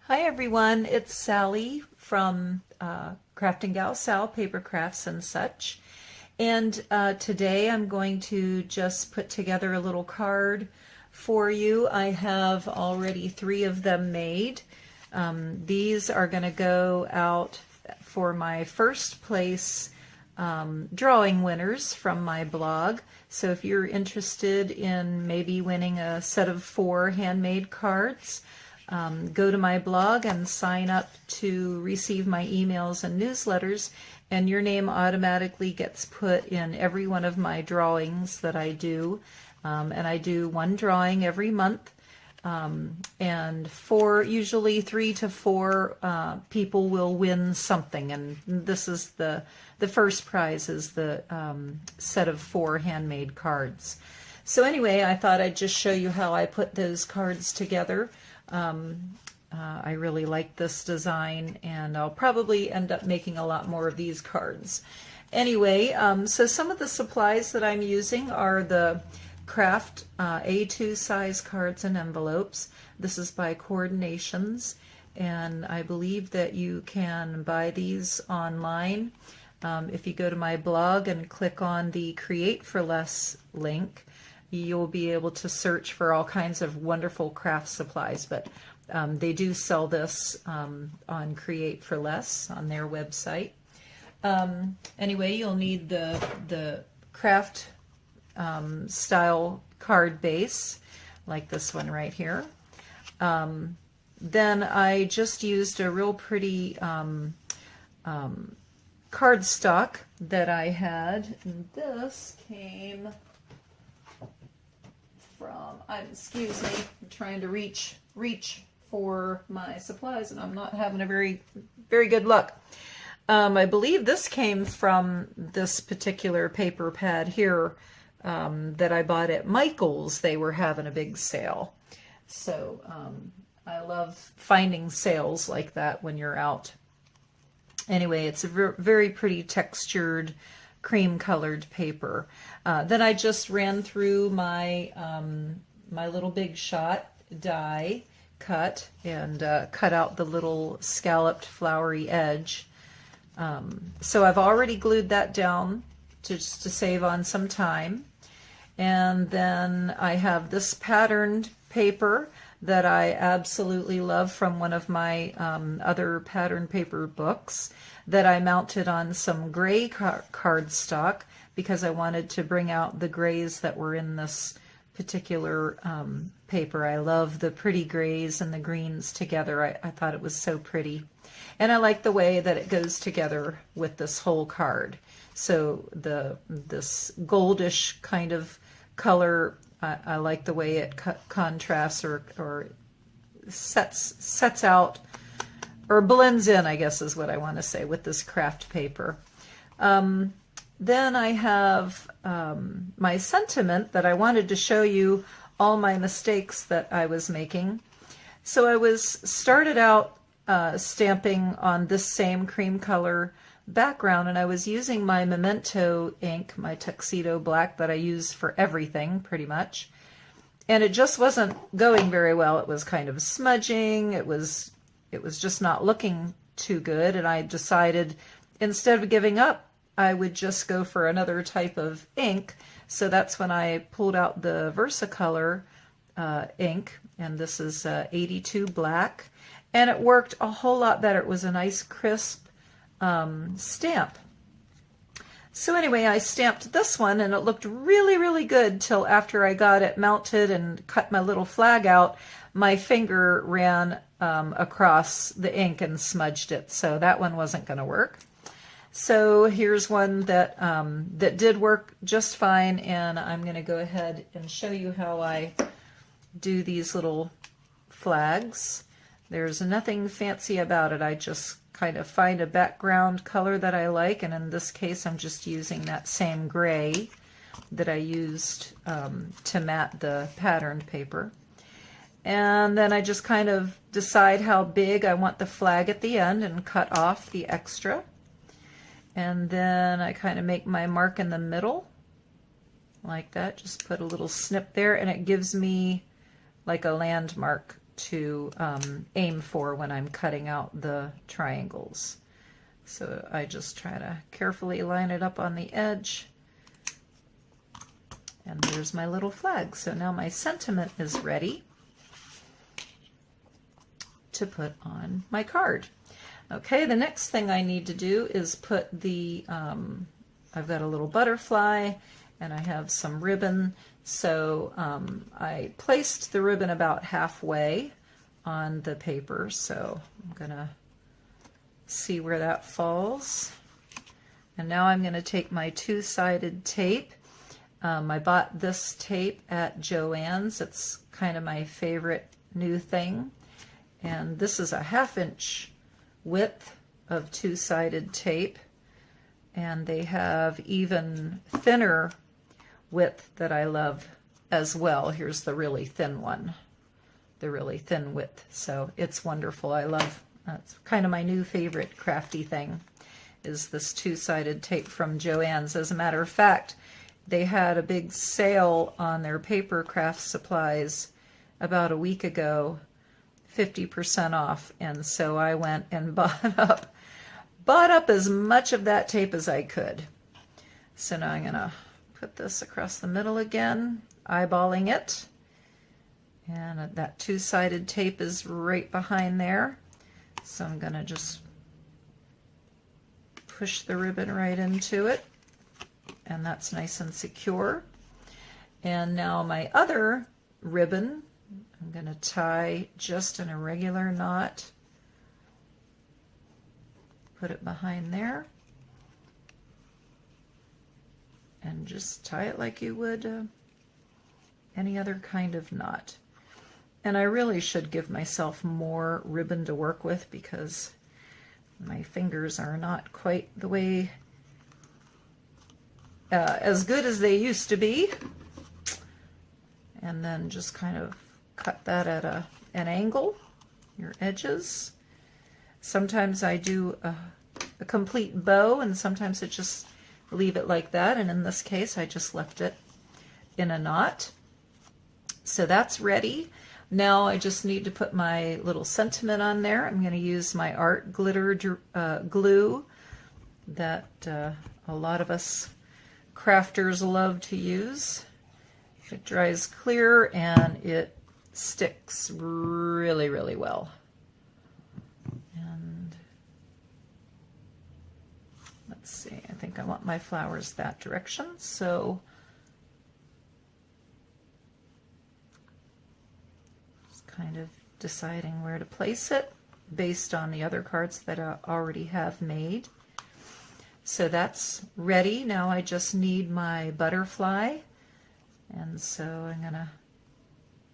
Hi everyone, it's Sally from Crafting Gal Sal Paper Crafts and such. And today I'm going to just put together a little card for you. I have already 3 of them made. These are going to go out for my first place drawing winners from my blog. So if you're interested in maybe winning a set of 4 handmade cards, go to my blog and sign up to receive my emails and newsletters, and your name automatically gets put in every one of my drawings that I do. And I do 1 drawing every month, and usually 3 to 4 people will win something, and this is the first prize is the set of 4 handmade cards. So anyway, I thought I'd just show you how I put those cards together. I really like this design, and I'll probably end up making a lot more of these cards. Anyway, so some of the supplies that I'm using are the Craft A2 size cards and envelopes. This is by Coordinations, and I believe that you can buy these online. If you go to my blog and click on the Create for Less link, you'll be able to search for all kinds of wonderful craft supplies, but they do sell this on Create for Less on their website. Anyway, you'll need the craft style card base, like this one right here. Then I just used a real pretty cardstock that I had, and this came from, excuse me, I'm trying to reach for my supplies and I'm not having a very good luck. I believe this came from this particular paper pad here that I bought at Michael's. They were having a big sale. So I love finding sales like that when you're out. Anyway, it's a very pretty textured cream colored paper. Then I just ran through my my little Big Shot die cut and cut out the little scalloped flowery edge. So I've already glued that down just to save on some time. And then I have this patterned paper that I absolutely love from one of my other pattern paper books that I mounted on some gray cardstock because I wanted to bring out the grays that were in this particular paper. I love the pretty grays and the greens together. I thought it was so pretty. And I like the way that it goes together with this whole card. So this goldish kind of color, I like the way it contrasts or sets out or blends in, I guess is what I want to say, with this craft paper. Then I have my sentiment that I wanted to show you all my mistakes that I was making. So I started out stamping on this same cream color background, and I was using my Memento ink, my Tuxedo Black that I use for everything pretty much, and it just wasn't going very well. It was kind of smudging, it was just not looking too good, and I decided instead of giving up I would just go for another type of ink. So that's when I pulled out the Versacolor ink, and this is 82 Black, and it worked a whole lot better. It was a nice crisp stamp. So anyway, I stamped this one and it looked really good till after I got it mounted and cut my little flag out, my finger ran across the ink and smudged it. So that one wasn't going to work. So here's one that that did work just fine, and I'm going to go ahead and show you how I do these little flags. There's nothing fancy about it. I just kind of find a background color that I like, and in this case I'm just using that same gray that I used to mat the patterned paper. And then I just kind of decide how big I want the flag at the end and cut off the extra. And then I kind of make my mark in the middle like that, just put a little snip there, and it gives me like a landmark to aim for when I'm cutting out the triangles. So I just try to carefully line it up on the edge. And there's my little flag. So now my sentiment is ready to put on my card. Okay, the next thing I need to do is put the, I've got a little butterfly and I have some ribbon. So I placed the ribbon about halfway on the paper. So I'm gonna see where that falls. And now I'm gonna take my two-sided tape. I bought this tape at Joann's. It's kind of my favorite new thing. And this is a 1/2 inch width of two-sided tape. And they have even thinner width that I love as well. Here's the really thin one, the really thin width. So it's wonderful. I love, that's kind of my new favorite crafty thing, is this two-sided tape from Joann's. As a matter of fact, they had a big sale on their paper craft supplies about a week ago, 50% off, and so I went and bought up as much of that tape as I could. So now I'm gonna put this across the middle again, eyeballing it, and that two-sided tape is right behind there. So I'm gonna just push the ribbon right into it, and that's nice and secure. And now my other ribbon, I'm going to tie just in a regular knot, put it behind there, and just tie it like you would any other kind of knot. And I really should give myself more ribbon to work with because my fingers are not quite the way as good as they used to be. And then just kind of cut that at an angle, your edges. Sometimes I do a complete bow, and sometimes I just leave it like that, and in this case I just left it in a knot. So that's ready. Now I just need to put my little sentiment on there. I'm going to use my art glitter glue that a lot of us crafters love to use. It dries clear and it sticks really, really well. And let's see, I think I want my flowers that direction, so just kind of deciding where to place it based on the other cards that I already have made. So that's ready. Now I just need my butterfly. And so I'm going to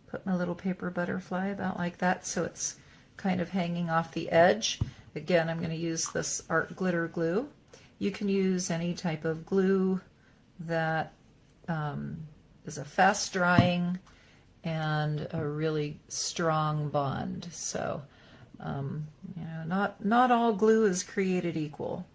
put my little paper butterfly about like that so it's kind of hanging off the edge. Again, I'm going to use this art glitter glue. You can use any type of glue that is a fast drying and a really strong bond. So, you know, not all glue is created equal.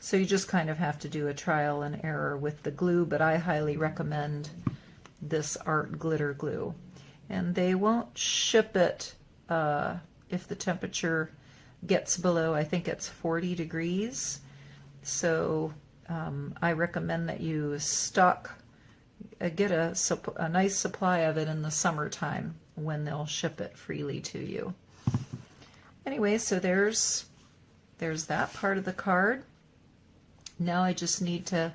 So you just kind of have to do a trial and error with the glue, but I highly recommend this art glitter glue. And they won't ship it if the temperature gets below, I think it's 40 degrees. So I recommend that you get a nice supply of it in the summertime when they'll ship it freely to you. Anyway, so there's that part of the card. Now I just need to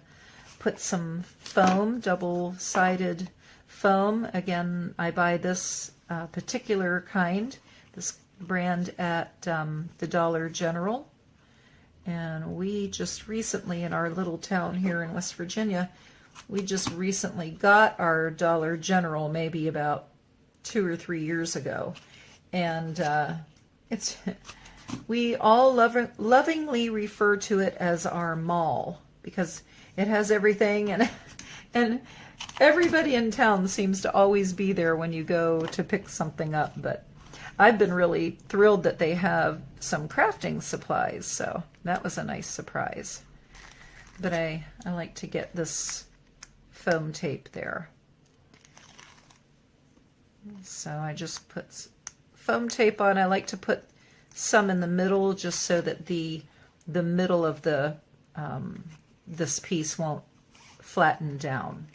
put some foam, double-sided foam. Again, I buy this particular kind, this brand at the Dollar General. And we just recently, in our little town here in West Virginia, we just recently got our Dollar General maybe about 2 or 3 years ago. And it's... we all lovingly refer to it as our mall because it has everything, and everybody in town seems to always be there when you go to pick something up. But I've been really thrilled that they have some crafting supplies, so that was a nice surprise. But I like to get this foam tape there. So I just put foam tape on. I like to put some in the middle just so that the middle of the this piece won't flatten down.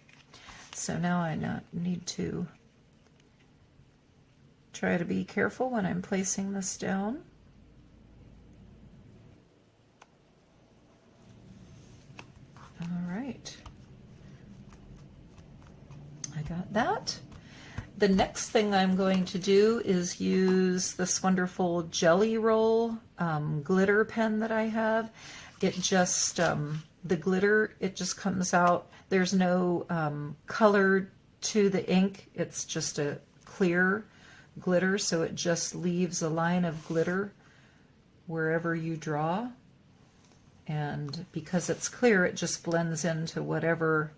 So now I need to try to be careful when I'm placing this down. All right, I got that. The next thing I'm going to do is use this wonderful Jelly Roll glitter pen that I have. It just, the glitter, it just comes out. There's no color to the ink. It's just a clear glitter, so it just leaves a line of glitter wherever you draw. And because it's clear, it just blends into whatever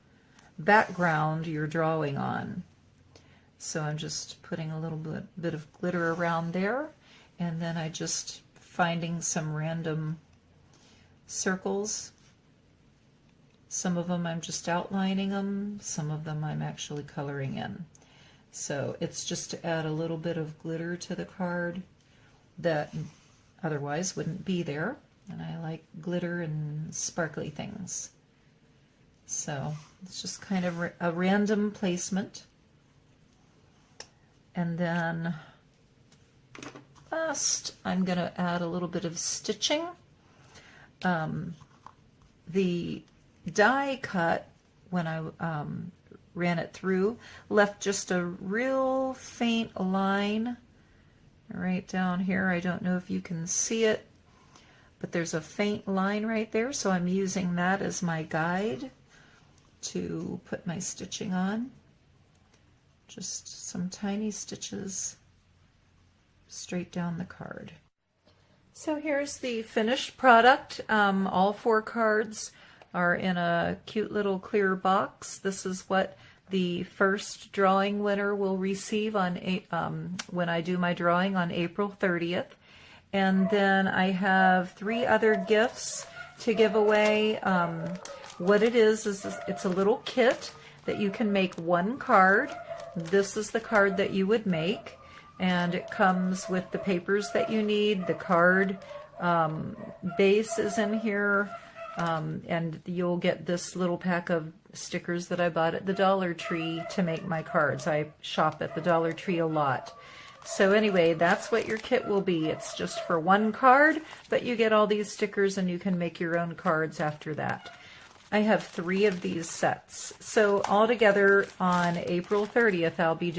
background you're drawing on. So I'm just putting a little bit of glitter around there, and then I just finding some random circles. Some of them I'm just outlining them, some of them I'm actually coloring in. So it's just to add a little bit of glitter to the card that otherwise wouldn't be there. And I like glitter and sparkly things. So it's just kind of a random placement. And then last, I'm going to add a little bit of stitching. The die cut, when I ran it through, left just a real faint line right down here. I don't know if you can see it, but there's a faint line right there, so I'm using that as my guide to put my stitching on. Just some tiny stitches straight down the card. So here's the finished product. All 4 cards are in a cute little clear box. This is what the first drawing winner will receive on when I do my drawing on April 30th. And then I have 3 other gifts to give away. What it is it's a little kit that you can make 1 card. This is the card that you would make, and it comes with the papers that you need. The card base is in here, and you'll get this little pack of stickers that I bought at the Dollar Tree to make my cards. I shop at the Dollar Tree a lot. So anyway, that's what your kit will be. It's just for 1 card, but you get all these stickers and you can make your own cards after that. I have 3 of these sets. So altogether on April 30th, I'll be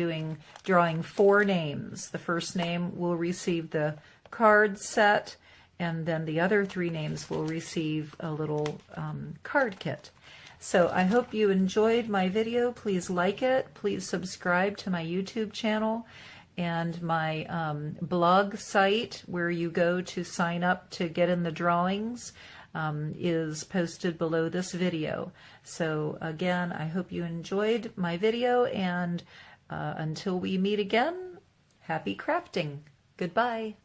drawing 4 names. The first name will receive the card set, and then the other 3 names will receive a little card kit. So I hope you enjoyed my video. Please like it. Please subscribe to my YouTube channel and my blog site where you go to sign up to get in the drawings. Is posted below this video. So again, I hope you enjoyed my video, and until we meet again, happy crafting. Goodbye.